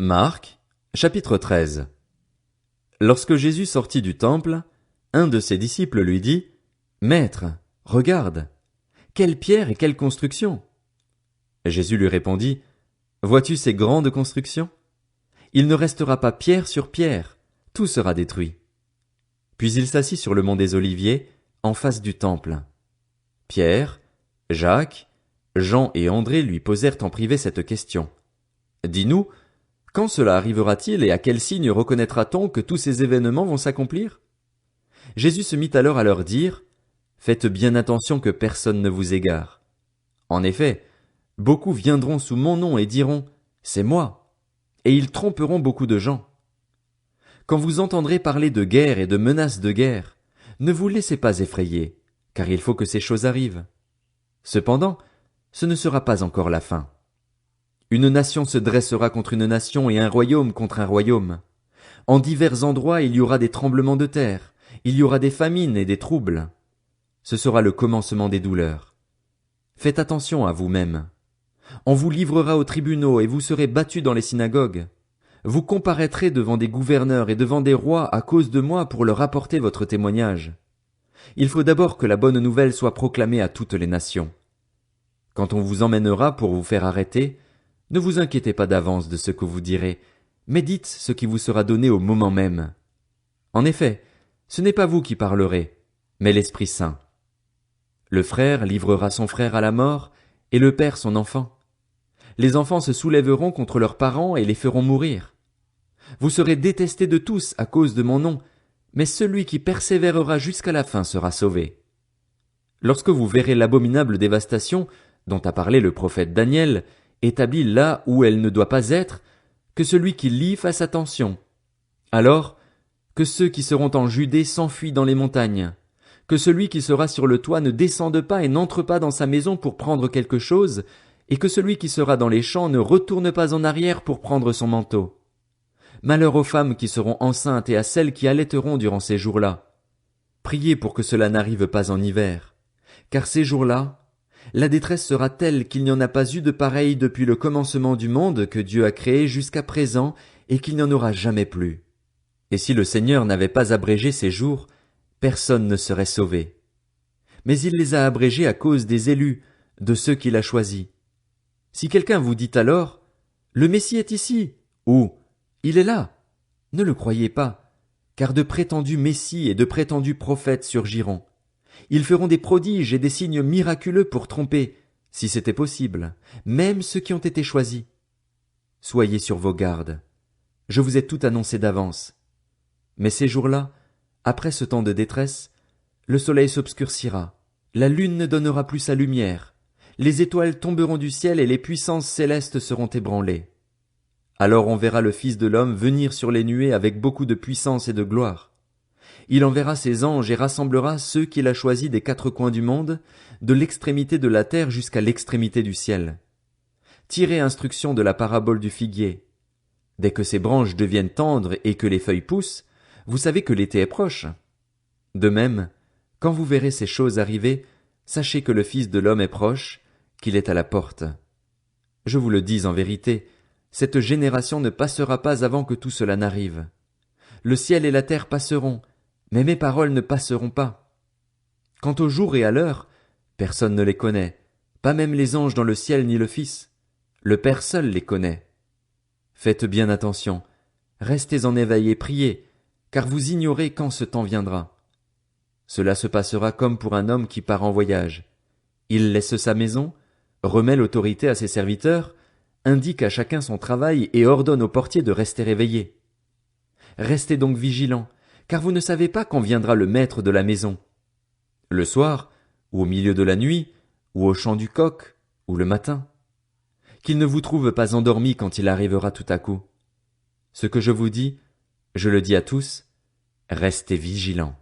Marc, chapitre 13. Lorsque Jésus sortit du temple, un de ses disciples lui dit, « Maître, regarde, quelle pierre et quelle construction !» Jésus lui répondit, « Vois-tu ces grandes constructions? Il ne restera pas pierre sur pierre, tout sera détruit. » Puis il s'assit sur le mont des Oliviers, en face du temple. Pierre, Jacques, Jean et André lui posèrent en privé cette question. « Dis-nous, quand cela arrivera-t-il et à quel signe reconnaîtra-t-on que tous ces événements vont s'accomplir ?» Jésus se mit alors à leur dire, « Faites bien attention que personne ne vous égare. En effet, beaucoup viendront sous mon nom et diront, « C'est moi », et ils tromperont beaucoup de gens. Quand vous entendrez parler de guerre et de menaces de guerre, ne vous laissez pas effrayer, car il faut que ces choses arrivent. Cependant, ce ne sera pas encore la fin. Une nation se dressera contre une nation et un royaume contre un royaume. En divers endroits il y aura des tremblements de terre, il y aura des famines et des troubles. Ce sera le commencement des douleurs. Faites attention à vous-même. On vous livrera aux tribunaux et vous serez battus dans les synagogues. Vous comparaîtrez devant des gouverneurs et devant des rois à cause de moi pour leur apporter votre témoignage. Il faut d'abord que la bonne nouvelle soit proclamée à toutes les nations. Quand on vous emmènera pour vous faire arrêter, ne vous inquiétez pas d'avance de ce que vous direz, mais dites ce qui vous sera donné au moment même. En effet, ce n'est pas vous qui parlerez, mais l'Esprit Saint. Le frère livrera son frère à la mort, et le père son enfant. Les enfants se soulèveront contre leurs parents et les feront mourir. Vous serez détestés de tous à cause de mon nom, mais celui qui persévérera jusqu'à la fin sera sauvé. Lorsque vous verrez l'abominable dévastation, dont a parlé le prophète Daniel, établie là où elle ne doit pas être, que celui qui lit fasse attention. Alors, que ceux qui seront en Judée s'enfuient dans les montagnes, que celui qui sera sur le toit ne descende pas et n'entre pas dans sa maison pour prendre quelque chose, et que celui qui sera dans les champs ne retourne pas en arrière pour prendre son manteau. Malheur aux femmes qui seront enceintes et à celles qui allaiteront durant ces jours-là. Priez pour que cela n'arrive pas en hiver, car ces jours-là, la détresse sera telle qu'il n'y en a pas eu de pareille depuis le commencement du monde que Dieu a créé jusqu'à présent et qu'il n'y en aura jamais plus. Et si le Seigneur n'avait pas abrégé ces jours, personne ne serait sauvé. Mais il les a abrégés à cause des élus, de ceux qu'il a choisis. Si quelqu'un vous dit alors, « Le Messie est ici » ou « Il est là », ne le croyez pas, car de prétendus Messies et de prétendus prophètes surgiront. Ils feront des prodiges et des signes miraculeux pour tromper, si c'était possible, même ceux qui ont été choisis. Soyez sur vos gardes. Je vous ai tout annoncé d'avance. Mais ces jours-là, après ce temps de détresse, le soleil s'obscurcira, la lune ne donnera plus sa lumière, les étoiles tomberont du ciel et les puissances célestes seront ébranlées. Alors on verra le Fils de l'homme venir sur les nuées avec beaucoup de puissance et de gloire. Il enverra ses anges et rassemblera ceux qu'il a choisis des quatre coins du monde, de l'extrémité de la terre jusqu'à l'extrémité du ciel. Tirez instruction de la parabole du figuier. Dès que ses branches deviennent tendres et que les feuilles poussent, vous savez que l'été est proche. De même, quand vous verrez ces choses arriver, sachez que le Fils de l'homme est proche, qu'il est à la porte. Je vous le dis en vérité, cette génération ne passera pas avant que tout cela n'arrive. Le ciel et la terre passeront, mais mes paroles ne passeront pas. Quant au jour et à l'heure, personne ne les connaît, pas même les anges dans le ciel ni le Fils. Le Père seul les connaît. Faites bien attention, restez en éveil et priez, car vous ignorez quand ce temps viendra. Cela se passera comme pour un homme qui part en voyage. Il laisse sa maison, remet l'autorité à ses serviteurs, indique à chacun son travail et ordonne au portier de rester éveillé. Restez donc vigilants, car vous ne savez pas quand viendra le maître de la maison. Le soir, ou au milieu de la nuit, ou au chant du coq, ou le matin. Qu'il ne vous trouve pas endormis quand il arrivera tout à coup. Ce que je vous dis, je le dis à tous, restez vigilants.